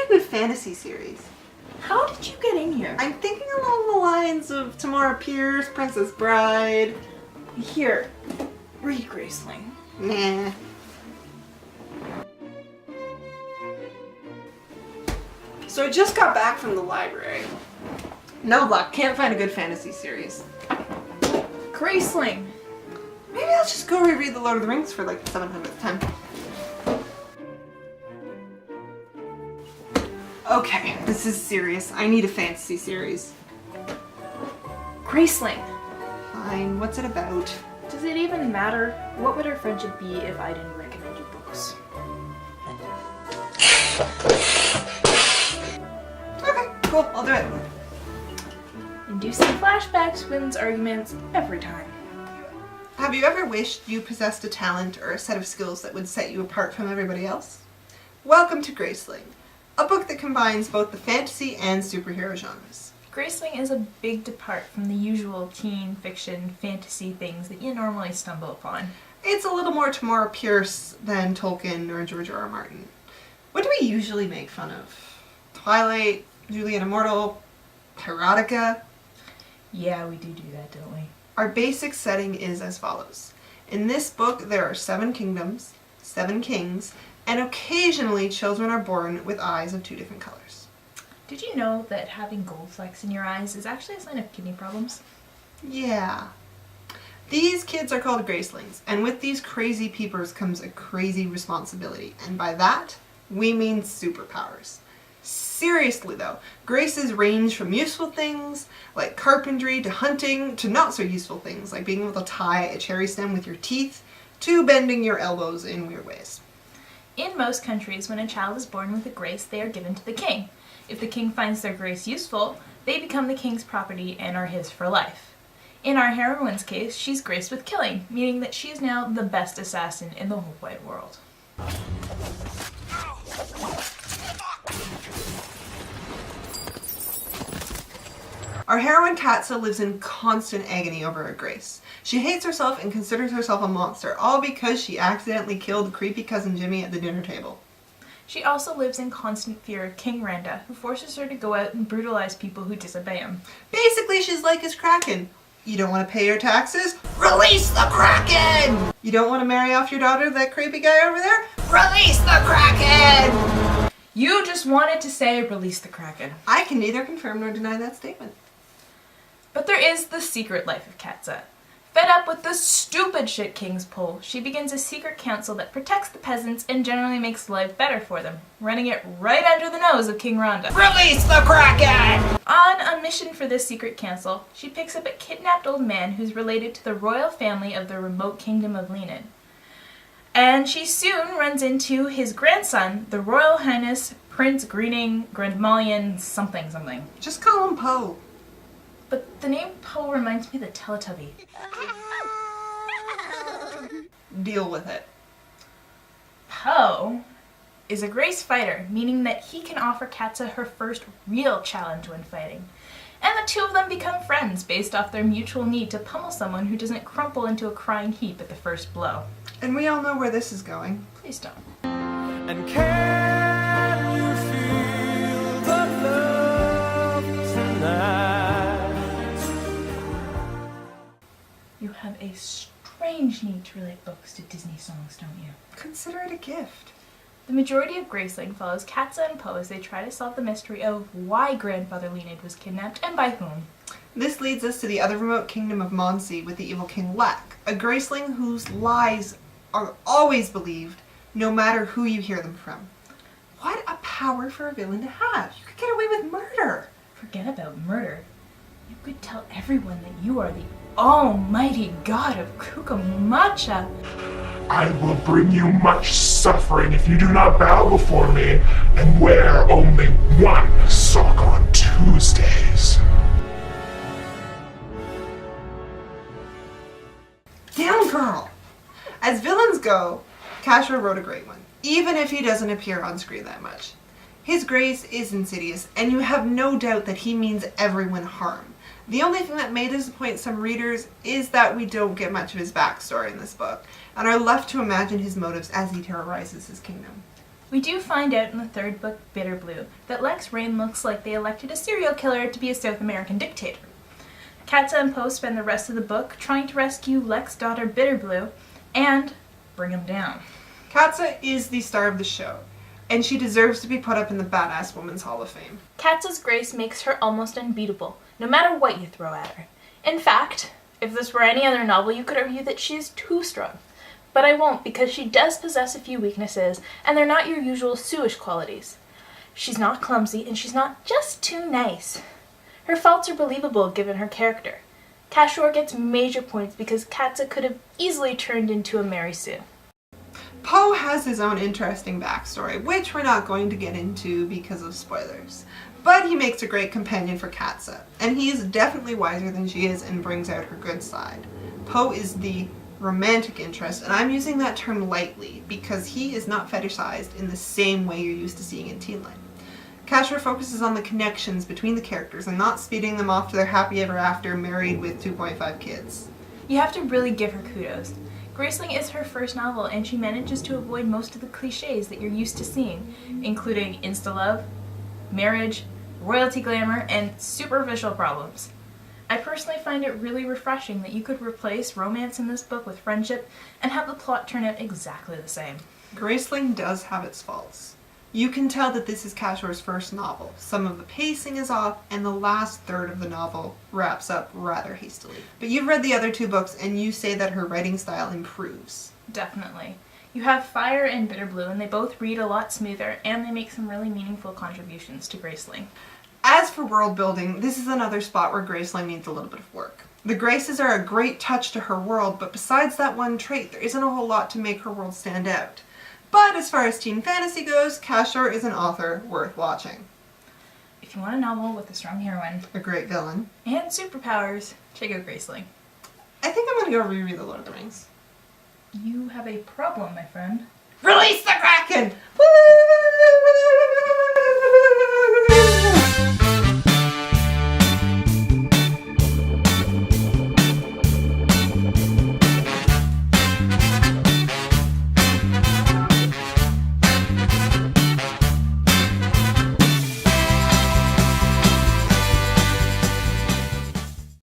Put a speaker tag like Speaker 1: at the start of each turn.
Speaker 1: a good fantasy series.
Speaker 2: How did you get in here?
Speaker 1: I'm thinking along the lines of Tamora Pierce, Princess Bride.
Speaker 2: Here, read Graceling.
Speaker 1: Nah. So I just got back from the library. No luck, can't find a good fantasy series.
Speaker 2: Graceling!
Speaker 1: Maybe I'll just go reread The Lord of the Rings for like the 700th time. Okay, this is serious. I need a fantasy series.
Speaker 2: Graceling!
Speaker 1: Fine, what's it about?
Speaker 2: Does it even matter? What would our friendship be if I didn't recommend you books?
Speaker 1: Okay, cool, I'll do it.
Speaker 2: Inducing flashbacks wins arguments every time.
Speaker 1: Have you ever wished you possessed a talent or a set of skills that would set you apart from everybody else? Welcome to Graceling, a book that combines both the fantasy and superhero genres.
Speaker 2: Graceling is a big depart from the usual teen fiction fantasy things that you normally stumble upon.
Speaker 1: It's a little more Tamora Pierce than Tolkien or George R.R. Martin. What do we usually make fun of? Twilight, Juliet Immortal, Erotica?
Speaker 2: Yeah, we do that, don't we?
Speaker 1: Our basic setting is as follows. In this book, there are 7 kingdoms, 7 kings, and occasionally children are born with eyes of 2 different colors.
Speaker 2: Did you know that having gold flecks in your eyes is actually a sign of kidney problems?
Speaker 1: Yeah. These kids are called Gracelings, and with these crazy peepers comes a crazy responsibility, and by that, we mean superpowers. Seriously though, graces range from useful things like carpentry to hunting to not so useful things like being able to tie a cherry stem with your teeth to bending your elbows in weird ways.
Speaker 2: In most countries, when a child is born with a grace, they are given to the king. If the king finds their grace useful, they become the king's property and are his for life. In our heroine's case, she's graced with killing, meaning that she is now the best assassin in the whole wide world.
Speaker 1: Our heroine Katsa lives in constant agony over her grace. She hates herself and considers herself a monster, all because she accidentally killed creepy cousin Jimmy at the dinner table.
Speaker 2: She also lives in constant fear of King Randa, who forces her to go out and brutalize people who disobey him.
Speaker 1: Basically, she's like his Kraken. You don't want to pay your taxes? Release the Kraken! You don't want to marry off your daughter to that creepy guy over there? Release the Kraken!
Speaker 2: You just wanted to say release the Kraken.
Speaker 1: I can neither confirm nor deny that statement.
Speaker 2: But there is the secret life of Katsa. Fed up with the stupid shit kings pull, she begins a secret council that protects the peasants and generally makes life better for them, running it right under the nose of King Randa.
Speaker 1: Release the Kraken!
Speaker 2: On a mission for this secret council, she picks up a kidnapped old man who's related to the royal family of the remote kingdom of Lenin. And she soon runs into his grandson, the Royal Highness Prince Greening Grandmalion something something.
Speaker 1: Just call him Poe.
Speaker 2: But the name Poe reminds me of the Teletubby.
Speaker 1: Deal with it.
Speaker 2: Poe is a grace fighter, meaning that he can offer Katsa her first real challenge when fighting. And the two of them become friends based off their mutual need to pummel someone who doesn't crumple into a crying heap at the first blow.
Speaker 1: And we all know where this is going.
Speaker 2: Please don't.
Speaker 3: And can you feel the love tonight?
Speaker 2: You have a strange need to relate books to Disney songs, don't you?
Speaker 1: Consider it a gift.
Speaker 2: The majority of Graceling follows Katsa and Poe as they try to solve the mystery of why Grandfather Leonid was kidnapped and by whom.
Speaker 1: This leads us to the other remote kingdom of Monsey with the evil King Lek, a Graceling whose lies are always believed, no matter who you hear them from. What a power for a villain to have! You could get away with murder!
Speaker 2: Forget about murder. You could tell everyone that you are the almighty god of Cucamacha.
Speaker 4: I will bring you much suffering if you do not bow before me and wear only one sock on Tuesdays.
Speaker 1: Down, girl! As villains go, Cashore wrote a great one, even if he doesn't appear on screen that much. His grace is insidious, and you have no doubt that he means everyone harm. The only thing that may disappoint some readers is that we don't get much of his backstory in this book, and are left to imagine his motives as he terrorizes his kingdom.
Speaker 2: We do find out in the third book, Bitter Blue, that Lex Rain looks like they elected a serial killer to be a South American dictator. Katza and Poe spend the rest of the book trying to rescue Lex's daughter Bitter Blue and bring him down.
Speaker 1: Katza is the star of the show, and she deserves to be put up in the Badass Woman's Hall of Fame.
Speaker 2: Katza's grace makes her almost unbeatable, no matter what you throw at her. In fact, if this were any other novel, you could argue that she is too strong. But I won't, because she does possess a few weaknesses, and they're not your usual Suish qualities. She's not clumsy, and she's not just too nice. Her faults are believable given her character. Cashore gets major points because Katza could have easily turned into a Mary Sue.
Speaker 1: Poe has his own interesting backstory, which we're not going to get into because of spoilers. But he makes a great companion for Katza, and he is definitely wiser than she is and brings out her good side. Poe is the romantic interest, and I'm using that term lightly because he is not fetishized in the same way you're used to seeing in teen life. Cashore focuses on the connections between the characters and not speeding them off to their happy ever after married with 2.5 kids.
Speaker 2: You have to really give her kudos. Graceling is her first novel, and she manages to avoid most of the cliches that you're used to seeing, including insta-love, marriage, royalty glamour, and superficial problems. I personally find it really refreshing that you could replace romance in this book with friendship and have the plot turn out exactly the same.
Speaker 1: Graceling does have its faults. You can tell that this is Cashore's first novel. Some of the pacing is off, and the last third of the novel wraps up rather hastily. But you've read the other two books, and you say that her writing style improves.
Speaker 2: Definitely. You have Fire and Bitter Blue, and they both read a lot smoother, and they make some really meaningful contributions to Graceling.
Speaker 1: As for world building, this is another spot where Graceling needs a little bit of work. The Graces are a great touch to her world, but besides that one trait, there isn't a whole lot to make her world stand out. But as far as teen fantasy goes, Cashore is an author worth watching.
Speaker 2: If you want a novel with a strong heroine
Speaker 1: A great villain.
Speaker 2: and superpowers, check out Graceling.
Speaker 1: I think I'm gonna go reread The Lord of the Rings.
Speaker 2: You have a problem, my friend.
Speaker 1: Release the Kraken!